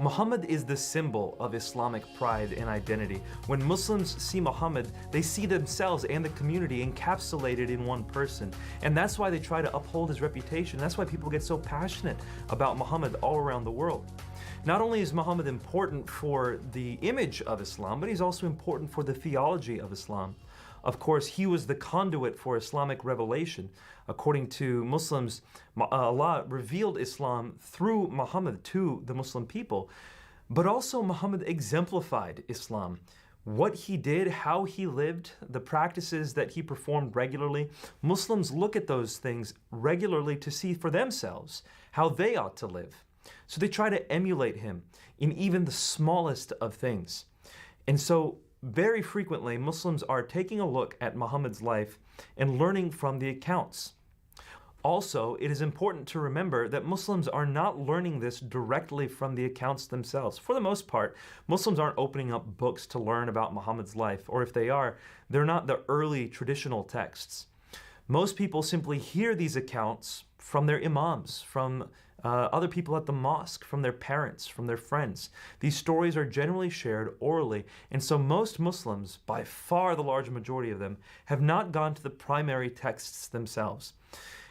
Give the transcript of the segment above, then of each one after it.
Muhammad is the symbol of Islamic pride and identity. When Muslims see Muhammad, they see themselves and the community encapsulated in one person. And that's why they try to uphold his reputation. That's why people get so passionate about Muhammad all around the world. Not only is Muhammad important for the image of Islam, but he's also important for the theology of Islam. Of course, he was the conduit for Islamic revelation. According to Muslims, Allah revealed Islam through Muhammad to the Muslim people. But also Muhammad exemplified Islam. What he did, how he lived, the practices that he performed regularly, Muslims look at those things regularly to see for themselves how they ought to live. So they try to emulate him in even the smallest of things. And so very frequently, Muslims are taking a look at Muhammad's life and learning from the accounts. Also, it is important to remember that Muslims are not learning this directly from the accounts themselves. For the most part, Muslims aren't opening up books to learn about Muhammad's life, or if they are, they're not the early traditional texts. Most people simply hear these accounts from their imams, from other people at the mosque, from their parents, from their friends. These stories are generally shared orally, and so most Muslims, by far the large majority of them, have not gone to the primary texts themselves.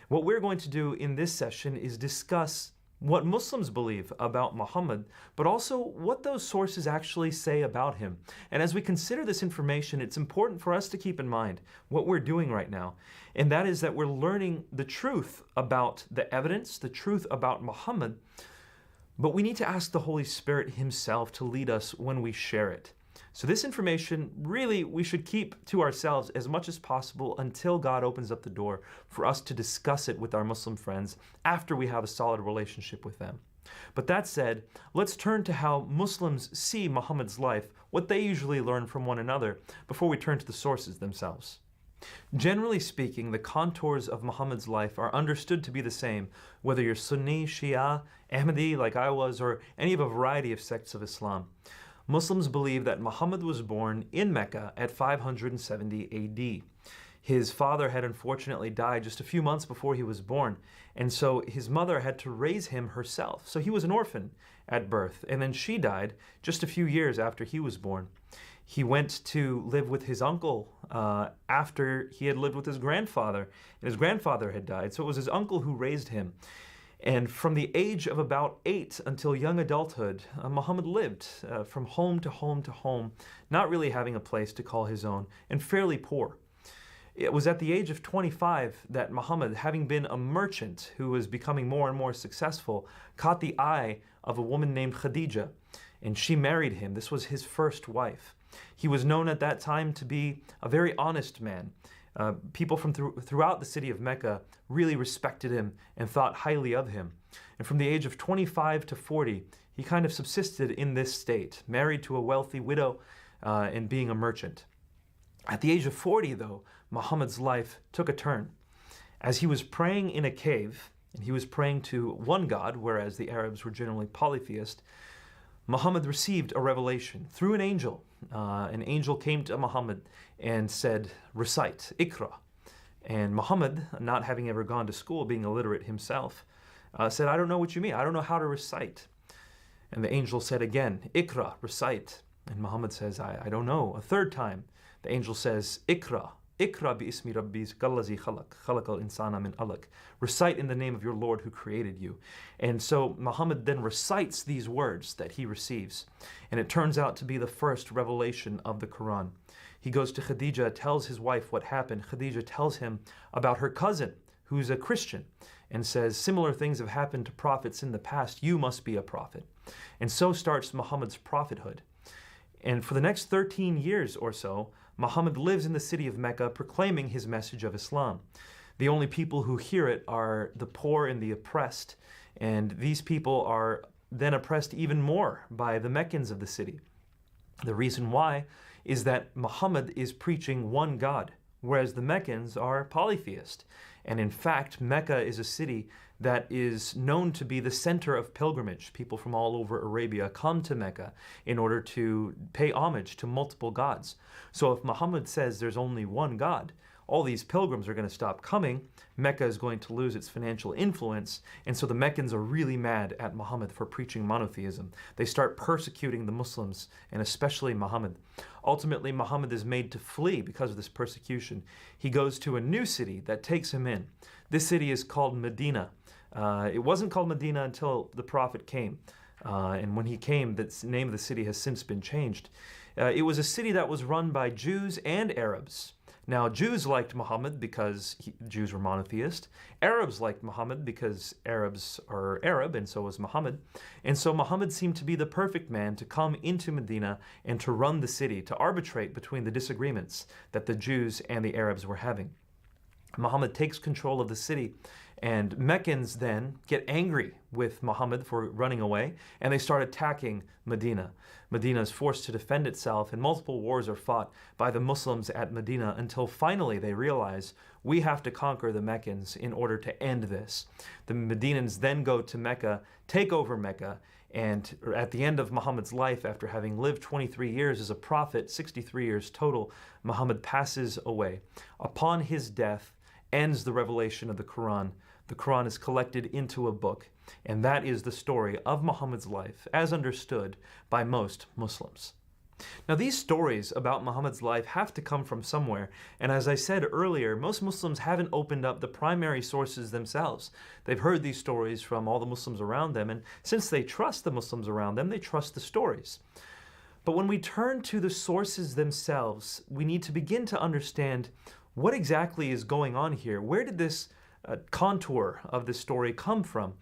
What we're going to do in this session is discuss what Muslims believe about Muhammad, but also what those sources actually say about him. And as we consider this information, it's important for us to keep in mind what we're doing right now, and that is that we're learning the truth about the evidence, the truth about Muhammad, but we need to ask the Holy Spirit himself to lead us when we share it. So this information, really, we should keep to ourselves as much as possible until God opens up the door for us to discuss it with our Muslim friends after we have a solid relationship with them. But that said, let's turn to how Muslims see Muhammad's life, what they usually learn from one another, before we turn to the sources themselves. Generally speaking, the contours of Muhammad's life are understood to be the same, whether you're Sunni, Shia, Ahmadi like I was, or any of a variety of sects of Islam. Muslims believe that Muhammad was born in Mecca at 570 AD. His father had unfortunately died just a few months before he was born, and so his mother had to raise him herself. So he was an orphan at birth, and then she died just a few years after he was born. He went to live with his uncle after he had lived with his grandfather, and his grandfather had died, so it was his uncle who raised him. And from the age of about 8 until young adulthood, Muhammad lived from home to home to home, not really having a place to call his own, and fairly poor. It was at the age of 25 that Muhammad, having been a merchant who was becoming more and more successful, caught the eye of a woman named Khadija, and she married him. This was his first wife. He was known at that time to be a very honest man. People from throughout the city of Mecca really respected him and thought highly of him. And from the age of 25 to 40, he kind of subsisted in this state, married to a wealthy widow and being a merchant. At the age of 40, though, Muhammad's life took a turn. As he was praying in a cave, and he was praying to one God, whereas the Arabs were generally polytheist, Muhammad received a revelation through an angel. An angel came to Muhammad and said, recite, Iqra. And Muhammad, not having ever gone to school, being illiterate himself, said, I don't know what you mean. I don't know how to recite. And the angel said again, Iqra, recite. And Muhammad says, I don't know. A third time, the angel says, Iqra. Iqra bi ismi rabbis kallazi khalaqal insana min alaq. Recite in the name of your Lord who created you. And so Muhammad then recites these words that he receives. And it turns out to be the first revelation of the Quran. He goes to Khadija, tells his wife what happened. Khadija tells him about her cousin, who's a Christian, and says, similar things have happened to prophets in the past. You must be a prophet. And so starts Muhammad's prophethood. And for the next 13 years or so, Muhammad lives in the city of Mecca proclaiming his message of Islam. The only people who hear it are the poor and the oppressed, and these people are then oppressed even more by the Meccans of the city. The reason why is that Muhammad is preaching one God, whereas the Meccans are polytheist. And in fact, Mecca is a city that is known to be the center of pilgrimage. People from all over Arabia come to Mecca in order to pay homage to multiple gods. So if Muhammad says there's only one God, all these pilgrims are going to stop coming. Mecca is going to lose its financial influence, and so the Meccans are really mad at Muhammad for preaching monotheism. They start persecuting the Muslims, and especially Muhammad. Ultimately, Muhammad is made to flee because of this persecution. He goes to a new city that takes him in. This city is called Medina. It wasn't called Medina until the Prophet came. And when he came, the name of the city has since been changed. It was a city that was run by Jews and Arabs. Now, Jews liked Muhammad because Jews were monotheist. Arabs liked Muhammad because Arabs are Arab, and so was Muhammad. And so Muhammad seemed to be the perfect man to come into Medina and to run the city, to arbitrate between the disagreements that the Jews and the Arabs were having. Muhammad takes control of the city, and Meccans then get angry with Muhammad for running away, and they start attacking Medina. Medina is forced to defend itself, and multiple wars are fought by the Muslims at Medina until finally they realize we have to conquer the Meccans in order to end this. The Medinans then go to Mecca, take over Mecca, and at the end of Muhammad's life, after having lived 23 years as a prophet, 63 years total, Muhammad passes away. Upon his death ends the revelation of the Quran. The Quran is collected into a book, and that is the story of Muhammad's life as understood by most Muslims. Now, these stories about Muhammad's life have to come from somewhere, and as I said earlier, most Muslims haven't opened up the primary sources themselves. They've heard these stories from all the Muslims around them, and since they trust the Muslims around them, they trust the stories. But when we turn to the sources themselves, we need to begin to understand what exactly is going on here. Where did this contour of this story come from?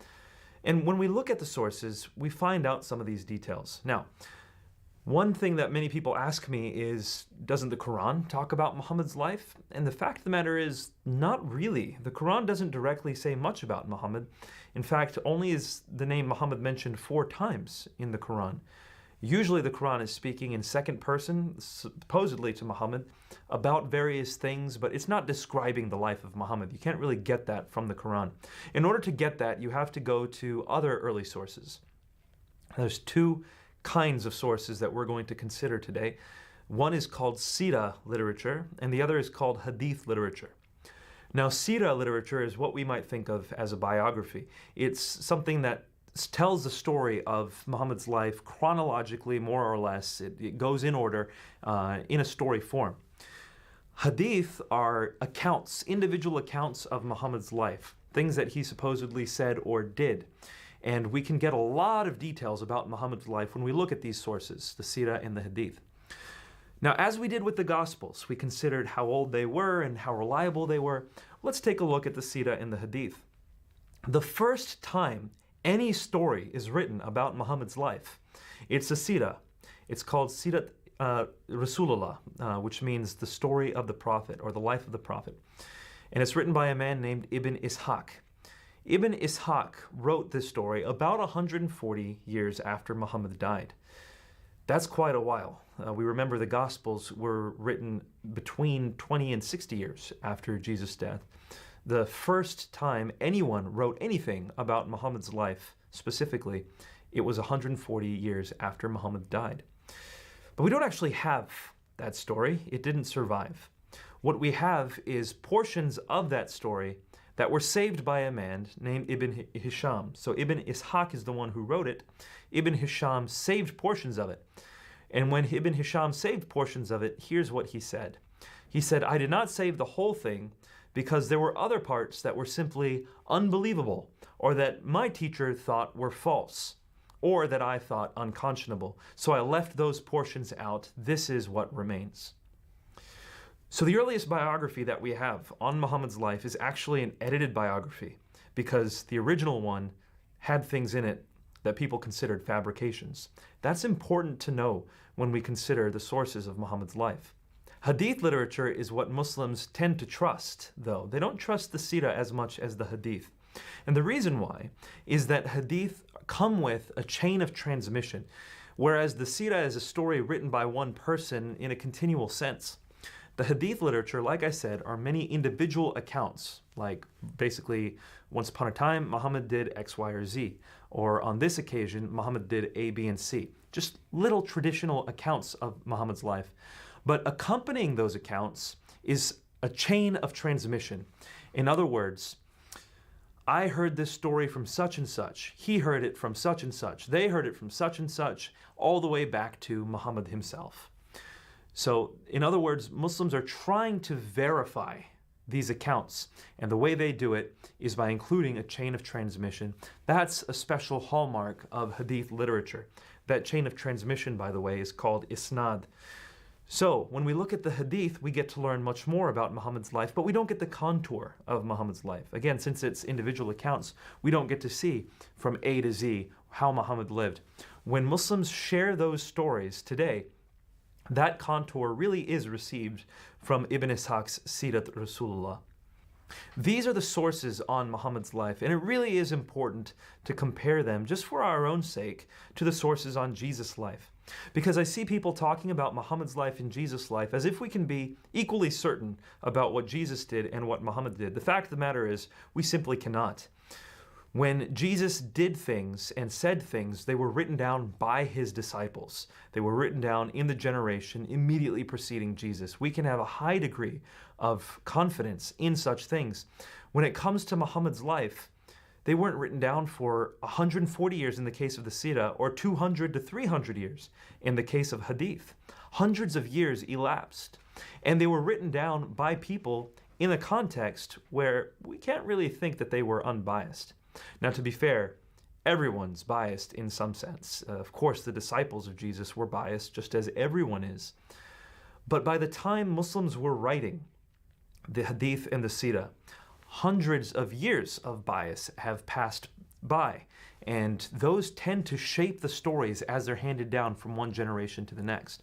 And when we look at the sources, we find out some of these details. Now, one thing that many people ask me is, doesn't the Quran talk about Muhammad's life? And the fact of the matter is, not really. The Quran doesn't directly say much about Muhammad. In fact, only is the name Muhammad mentioned 4 times in the Quran. Usually the Quran is speaking in second person, supposedly to Muhammad, about various things, but it's not describing the life of Muhammad. You can't really get that from the Quran. In order to get that, you have to go to other early sources. There's 2 kinds of sources that we're going to consider today. One is called Sira literature, and the other is called Hadith literature. Now, Sira literature is what we might think of as a biography. It's something that tells the story of Muhammad's life chronologically, more or less. It goes in order in a story form. Hadith are accounts, individual accounts of Muhammad's life, things that he supposedly said or did. And we can get a lot of details about Muhammad's life when we look at these sources, the Sira and the Hadith. Now, as we did with the Gospels, we considered how old they were and how reliable they were. Let's take a look at the Sira and the Hadith. The first time any story is written about Muhammad's life, it's a Sira. It's called Sirat Rasulullah, which means the story of the Prophet or the life of the Prophet. And it's written by a man named Ibn Ishaq. Ibn Ishaq wrote this story about 140 years after Muhammad died. That's quite a while. We remember the Gospels were written between 20 and 60 years after Jesus' death. The first time anyone wrote anything about Muhammad's life specifically, it was 140 years after Muhammad died. But we don't actually have that story. It didn't survive. What we have is portions of that story that were saved by a man named Ibn Hisham. So Ibn Ishaq is the one who wrote it. Ibn Hisham saved portions of it. And when Ibn Hisham saved portions of it, here's what he said. He said, "I did not save the whole thing because there were other parts that were simply unbelievable, or that my teacher thought were false, or that I thought unconscionable. So I left those portions out. This is what remains." So the earliest biography that we have on Muhammad's life is actually an edited biography, because the original one had things in it that people considered fabrications. That's important to know when we consider the sources of Muhammad's life. Hadith literature is what Muslims tend to trust, though. They don't trust the Sira as much as the Hadith. And the reason why is that Hadith come with a chain of transmission, whereas the Sira is a story written by one person in a continual sense. The Hadith literature, like I said, are many individual accounts, like basically, once upon a time, Muhammad did X, Y, or Z, or on this occasion, Muhammad did A, B, and C. Just little traditional accounts of Muhammad's life. But accompanying those accounts is a chain of transmission. In other words, I heard this story from such and such. He heard it from such and such. They heard it from such and such, all the way back to Muhammad himself. So, in other words, Muslims are trying to verify these accounts, and the way they do it is by including a chain of transmission. That's a special hallmark of hadith literature. That chain of transmission, by the way, is called isnad. So, when we look at the hadith, we get to learn much more about Muhammad's life, but we don't get the contour of Muhammad's life. Again, since it's individual accounts, we don't get to see from A to Z how Muhammad lived. When Muslims share those stories today, that contour really is received from Ibn Ishaq's Sirat Rasulullah. These are the sources on Muhammad's life, and it really is important to compare them, just for our own sake, to the sources on Jesus' life. Because I see people talking about Muhammad's life and Jesus' life as if we can be equally certain about what Jesus did and what Muhammad did. The fact of the matter is, we simply cannot. When Jesus did things and said things, they were written down by his disciples. They were written down in the generation immediately preceding Jesus. We can have a high degree of confidence in such things. When it comes to Muhammad's life, they weren't written down for 140 years in the case of the Sirah, or 200 to 300 years in the case of Hadith. Hundreds of years elapsed, and they were written down by people in a context where we can't really think that they were unbiased. Now, to be fair, everyone's biased in some sense. Of course, the disciples of Jesus were biased, just as everyone is. But by the time Muslims were writing the Hadith and the Sirah, hundreds of years of bias have passed by, and those tend to shape the stories as they're handed down from one generation to the next.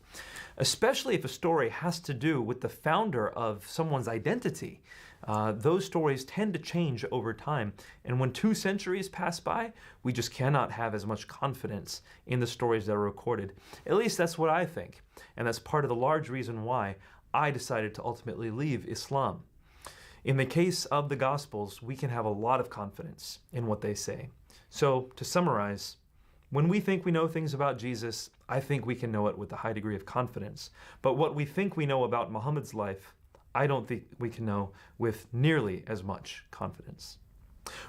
Especially if a story has to do with the founder of someone's identity. Those stories tend to change over time, and when 2 centuries pass by, we just cannot have as much confidence in the stories that are recorded. At least that's what I think, and that's part of the large reason why I decided to ultimately leave Islam. In the case of the Gospels, we can have a lot of confidence in what they say. So, to summarize, when we think we know things about Jesus, I think we can know it with a high degree of confidence. But what we think we know about Muhammad's life, I don't think we can know with nearly as much confidence.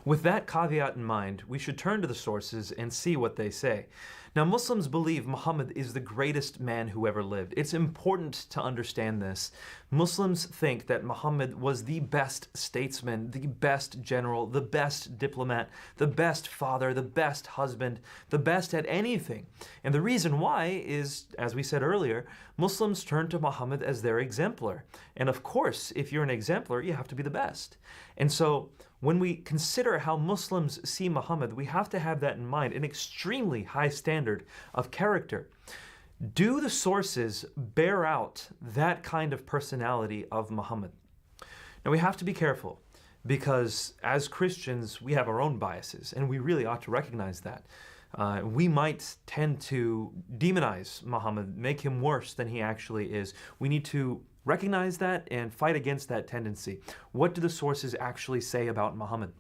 With that caveat in mind, we should turn to the sources and see what they say. Now, Muslims believe Muhammad is the greatest man who ever lived. It's important to understand this. Muslims think that Muhammad was the best statesman, the best general, the best diplomat, the best father, the best husband, the best at anything. And the reason why is, as we said earlier, Muslims turn to Muhammad as their exemplar. And of course, if you're an exemplar, you have to be the best. And so, when we consider how Muslims see Muhammad, we have to have that in mind, an extremely high standard of character. Do the sources bear out that kind of personality of Muhammad? Now, we have to be careful, because as Christians, we have our own biases, and we really ought to recognize that. We might tend to demonize Muhammad, make him worse than he actually is. We need to recognize that and fight against that tendency. What do the sources actually say about Muhammad?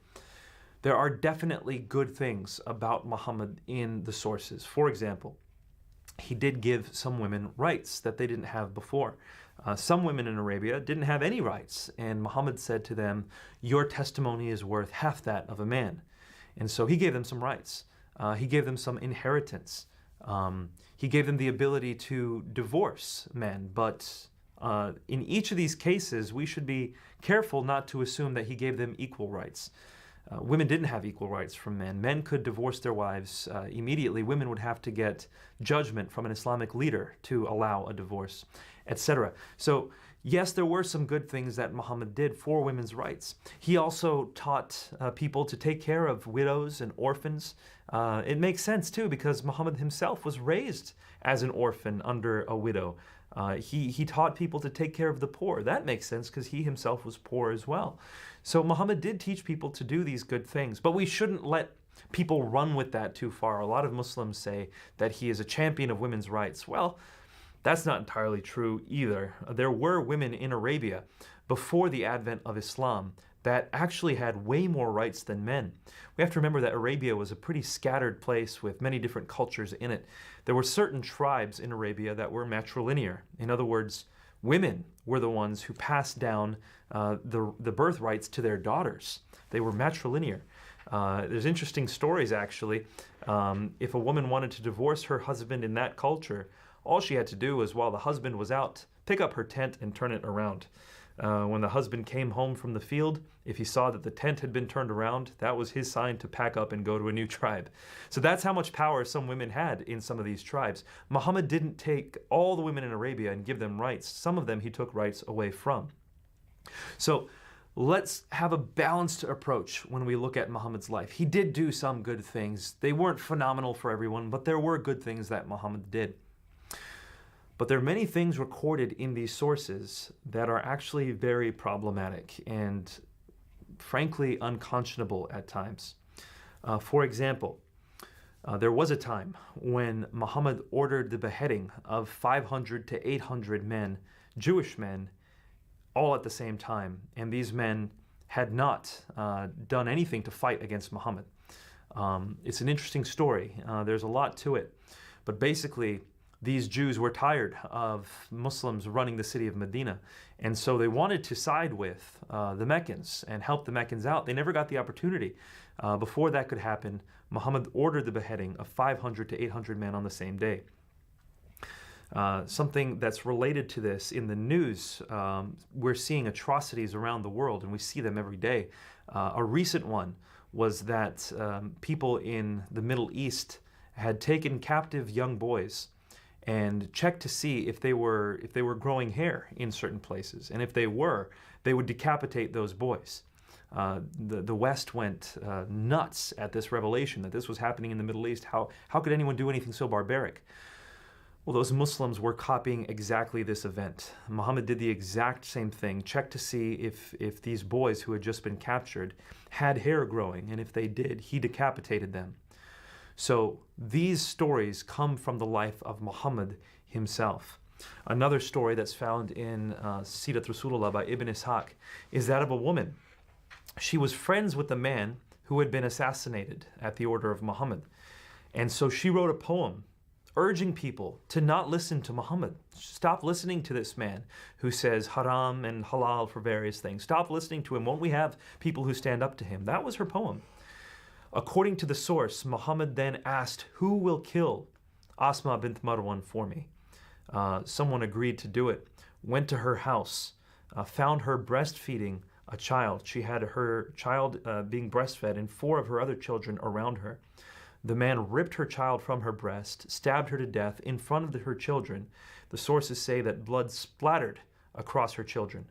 There are definitely good things about Muhammad in the sources. For example, he did give some women rights that they didn't have before. Some women in Arabia didn't have any rights, and Muhammad said to them, "Your testimony is worth half that of a man." And so he gave them some rights. He gave them some inheritance. He gave them the ability to divorce men, but in each of these cases, we should be careful not to assume that he gave them equal rights. Women didn't have equal rights from men. Men could divorce their wives immediately. Women would have to get judgment from an Islamic leader to allow a divorce, etc. So, yes, there were some good things that Muhammad did for women's rights. He also taught people to take care of widows and orphans. It makes sense, too, because Muhammad himself was raised as an orphan under a widow. He taught people to take care of the poor. That makes sense because he himself was poor as well. So Muhammad did teach people to do these good things, but we shouldn't let people run with that too far. A lot of Muslims say that he is a champion of women's rights. Well, that's not entirely true either. There were women in Arabia before the advent of Islam that actually had way more rights than men. We have to remember that Arabia was a pretty scattered place with many different cultures in it. There were certain tribes in Arabia that were matrilinear. In other words, women were the ones who passed down the birthrights to their daughters. They were matrilinear. There's interesting stories, actually. If a woman wanted to divorce her husband in that culture, all she had to do was, while the husband was out, pick up her tent and turn it around. When the husband came home from the field, if he saw that the tent had been turned around, that was his sign to pack up and go to a new tribe. So that's how much power some women had in some of these tribes. Muhammad didn't take all the women in Arabia and give them rights. Some of them he took rights away from. So let's have a balanced approach when we look at Muhammad's life. He did do some good things. They weren't phenomenal for everyone, but there were good things that Muhammad did. But there are many things recorded in these sources that are actually very problematic and frankly unconscionable at times. For example, there was a time when Muhammad ordered the beheading of 500 to 800 men, Jewish men, all at the same time, and these men had not done anything to fight against Muhammad. It's an interesting story. There's a lot to it, but basically these Jews were tired of Muslims running the city of Medina, and so they wanted to side with the Meccans and help the Meccans out. They never got the opportunity. Before that could happen, Muhammad ordered the beheading of 500 to 800 men on the same day. Something that's related to this in the news, we're seeing atrocities around the world, and we see them every day. A recent one was that people in the Middle East had taken captive young boys and checked to see if they were growing hair in certain places, and if they were, they would decapitate those boys. The West went nuts at this revelation that this was happening in the Middle East. How could anyone do anything so barbaric? Well, those Muslims were copying exactly this event. Muhammad did the exact same thing, checked to see if these boys who had just been captured had hair growing, and if they did, he decapitated them. So these stories come from the life of Muhammad himself. Another story that's found in Sirat Rasulullah by Ibn Ishaq is that of a woman. She was friends with the man who had been assassinated at the order of Muhammad. And so she wrote a poem urging people to not listen to Muhammad. Stop listening to this man who says haram and halal for various things. Stop listening to him. Won't we have people who stand up to him? That was her poem. According to the source, Muhammad then asked, "Who will kill Asma bint Marwan for me?" Someone agreed to do it, went to her house, found her breastfeeding a child. She had her child being breastfed and 4 of her other children around her. The man ripped her child from her breast, stabbed her to death in front of her children. The sources say that blood splattered across her children.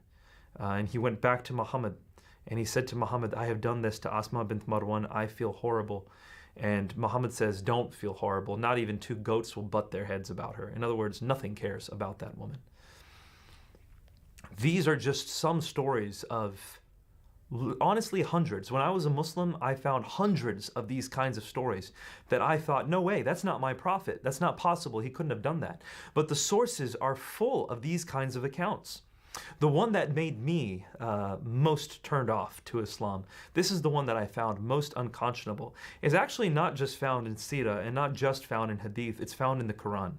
And he went back to Muhammad, and he said to Muhammad, "I have done this to Asma bint Marwan. I feel horrible." And Muhammad says, "Don't feel horrible. Not even 2 goats will butt their heads about her." In other words, nothing cares about that woman. These are just some stories of, honestly, hundreds. When I was a Muslim, I found hundreds of these kinds of stories that I thought, no way, that's not my prophet. That's not possible. He couldn't have done that. But the sources are full of these kinds of accounts. The one that made me most turned off to Islam, this is the one that I found most unconscionable, is actually not just found in Sirah and not just found in Hadith, it's found in the Quran.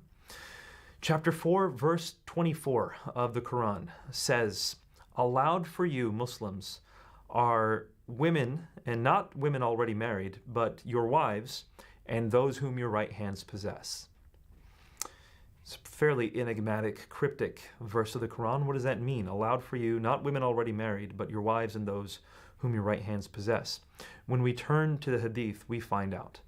Chapter 4, verse 24 of the Quran says, "Allowed for you, Muslims, are women, and not women already married, but your wives and those whom your right hands possess." It's a fairly enigmatic, cryptic verse of the Quran. What does that mean? Allowed for you, not women already married, but your wives and those whom your right hands possess. When we turn to the Hadith, we find out.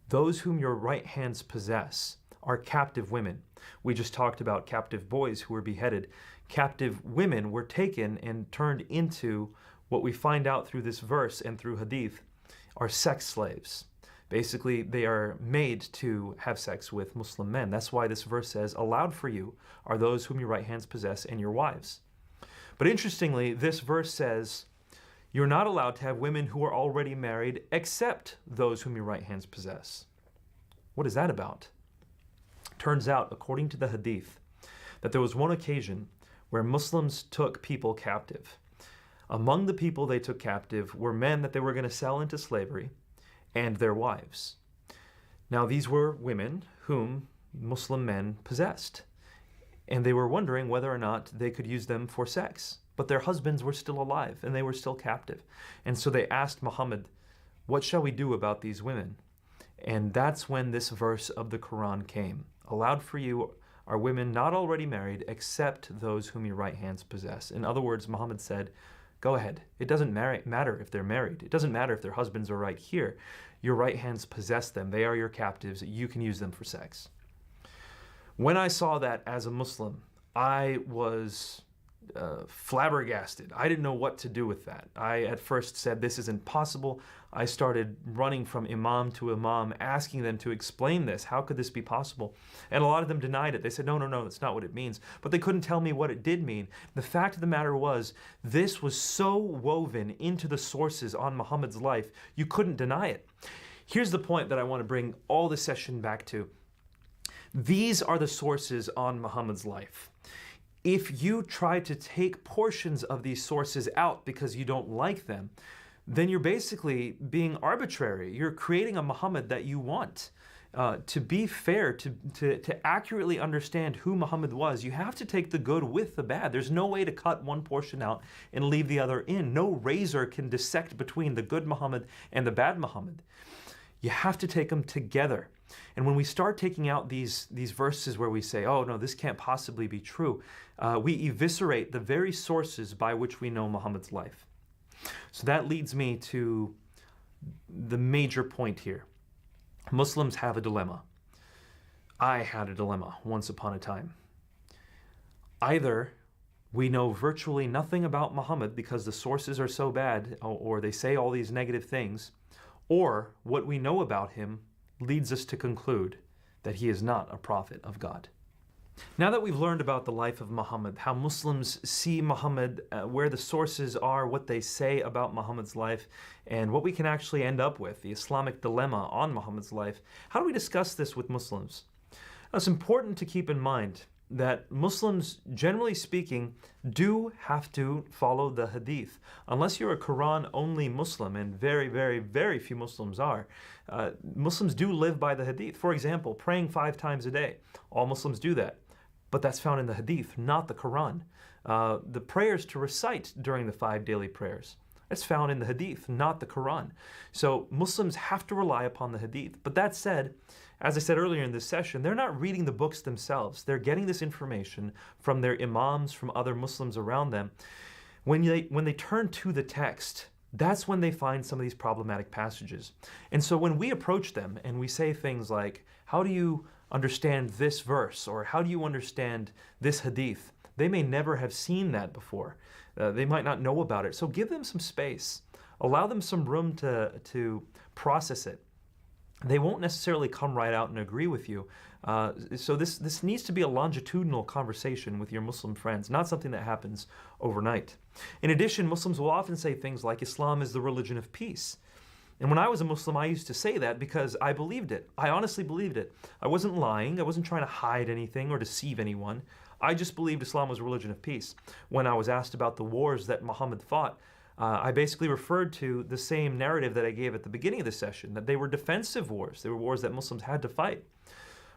Those whom your right hands possess are captive women. We just talked about captive boys who were beheaded. Captive women were taken and turned into what we find out through this verse and through Hadith are sex slaves. Basically, they are made to have sex with Muslim men. That's why this verse says, "Allowed for you are those whom your right hands possess and your wives." But interestingly, this verse says, you're not allowed to have women who are already married except those whom your right hands possess. What is that about? Turns out, according to the Hadith, that there was one occasion where Muslims took people captive. Among the people they took captive were men that they were going to sell into slavery and their wives. Now, these were women whom Muslim men possessed, and they were wondering whether or not they could use them for sex. but their husbands were still alive and they were still captive. And so they asked Muhammad, what shall we do about these women? And that's when this verse of the Quran came. Allowed for you are women not already married, except those whom your right hands possess. In other words, Muhammad said, go ahead. It doesn't matter if they're married. It doesn't matter if their husbands are right here. Your right hands possess them. They are your captives. You can use them for sex. When I saw that as a Muslim, I was flabbergasted. I didn't know what to do with that. I at first said, this isn't possible. I started running from imam to imam, asking them to explain this. How could this be possible? And a lot of them denied it. They said, no, that's not what it means. But they couldn't tell me what it did mean. The fact of the matter was, this was so woven into the sources on Muhammad's life, you couldn't deny it. Here's the point that I want to bring all the session back to. These are the sources on Muhammad's life. If you try to take portions of these sources out because you don't like them, then you're basically being arbitrary. You're creating a Muhammad that you want. To be fair, to accurately understand who Muhammad was, you have to take the good with the bad. There's no way to cut one portion out and leave the other in. No razor can dissect between the good Muhammad and the bad Muhammad. You have to take them together. And when we start taking out these verses where we say, oh no, this can't possibly be true, we eviscerate the very sources by which we know Muhammad's life. So that leads me to the major point here. Muslims have a dilemma. I had a dilemma once upon a time. Either we know virtually nothing about Muhammad because the sources are so bad, or they say all these negative things, or what we know about him leads us to conclude that he is not a prophet of God. Now that we've learned about the life of Muhammad, how Muslims see Muhammad, where the sources are, what they say about Muhammad's life, and what we can actually end up with, the Islamic dilemma on Muhammad's life, how do we discuss this with Muslims? Now, it's important to keep in mind that Muslims, generally speaking, do have to follow the hadith. Unless you're a Quran-only Muslim, and very, very, very few Muslims are, Muslims do live by the hadith. For example, praying 5 times a day. All Muslims do that. But that's found in the hadith, not the Quran. The prayers to recite during the 5 daily prayers, that's found in the hadith, not the Quran. So Muslims have to rely upon the hadith. But that said, as I said earlier in this session, they're not reading the books themselves. They're getting this information from their imams, from other Muslims around them. When they turn to the text, that's when they find some of these problematic passages. And so when we approach them and we say things like, how do you understand this verse? Or how do you understand this hadith? They may never have seen that before. They might not know about it. So give them some space. Allow them some room to process it. They won't necessarily come right out and agree with you. So this needs to be a longitudinal conversation with your Muslim friends, not something that happens overnight. In addition, Muslims will often say things like Islam is the religion of peace. And when I was a Muslim, I used to say that because I believed it. I honestly believed it. I wasn't lying. I wasn't trying to hide anything or deceive anyone. I just believed Islam was a religion of peace. When I was asked about the wars that Muhammad fought, I basically referred to the same narrative that I gave at the beginning of the session, that they were defensive wars. They were wars that Muslims had to fight.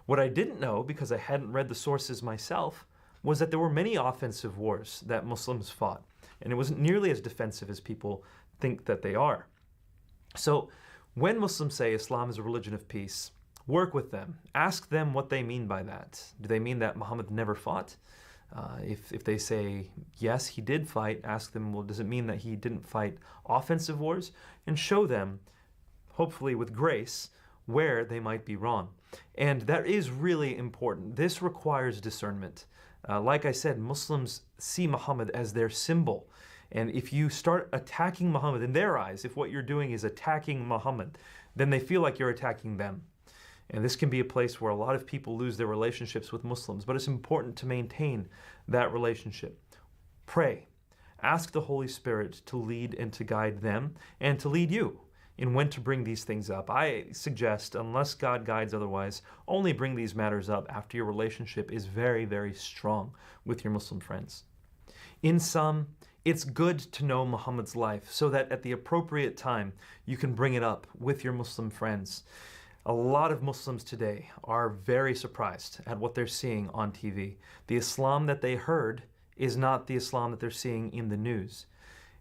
What I didn't know, because I hadn't read the sources myself, was that there were many offensive wars that Muslims fought. And it wasn't nearly as defensive as people think that they are. So when Muslims say Islam is a religion of peace, work with them. Ask them what they mean by that. Do they mean that Muhammad never fought? If they say, yes, he did fight, ask them, well, does it mean that he didn't fight offensive wars? And show them, hopefully with grace, where they might be wrong. And that is really important. This requires discernment. Like I said, Muslims see Muhammad as their symbol. And if you start attacking Muhammad in their eyes, if what you're doing is attacking Muhammad, then they feel like you're attacking them. And this can be a place where a lot of people lose their relationships with Muslims, but it's important to maintain that relationship. Pray. Ask the Holy Spirit to lead and to guide them and to lead you in when to bring these things up. I suggest, unless God guides otherwise, only bring these matters up after your relationship is very, very strong with your Muslim friends. In sum, it's good to know Muhammad's life so that at the appropriate time you can bring it up with your Muslim friends. A lot of Muslims today are very surprised at what they're seeing on TV. The Islam that they heard is not the Islam that they're seeing in the news.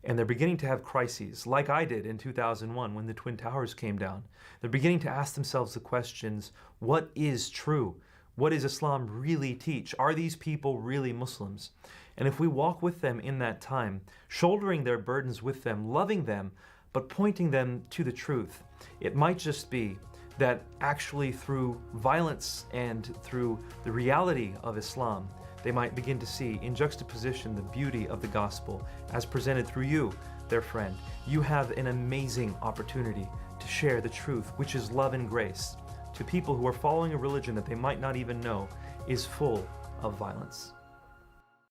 And they're beginning to have crises, like I did in 2001 when the Twin Towers came down. They're beginning to ask themselves the questions, what is true? What does Islam really teach? Are these people really Muslims? And if we walk with them in that time, shouldering their burdens with them, loving them, but pointing them to the truth, it might just be that actually through violence and through the reality of Islam, they might begin to see in juxtaposition the beauty of the gospel as presented through you, their friend. You have an amazing opportunity to share the truth, which is love and grace, to people who are following a religion that they might not even know is full of violence.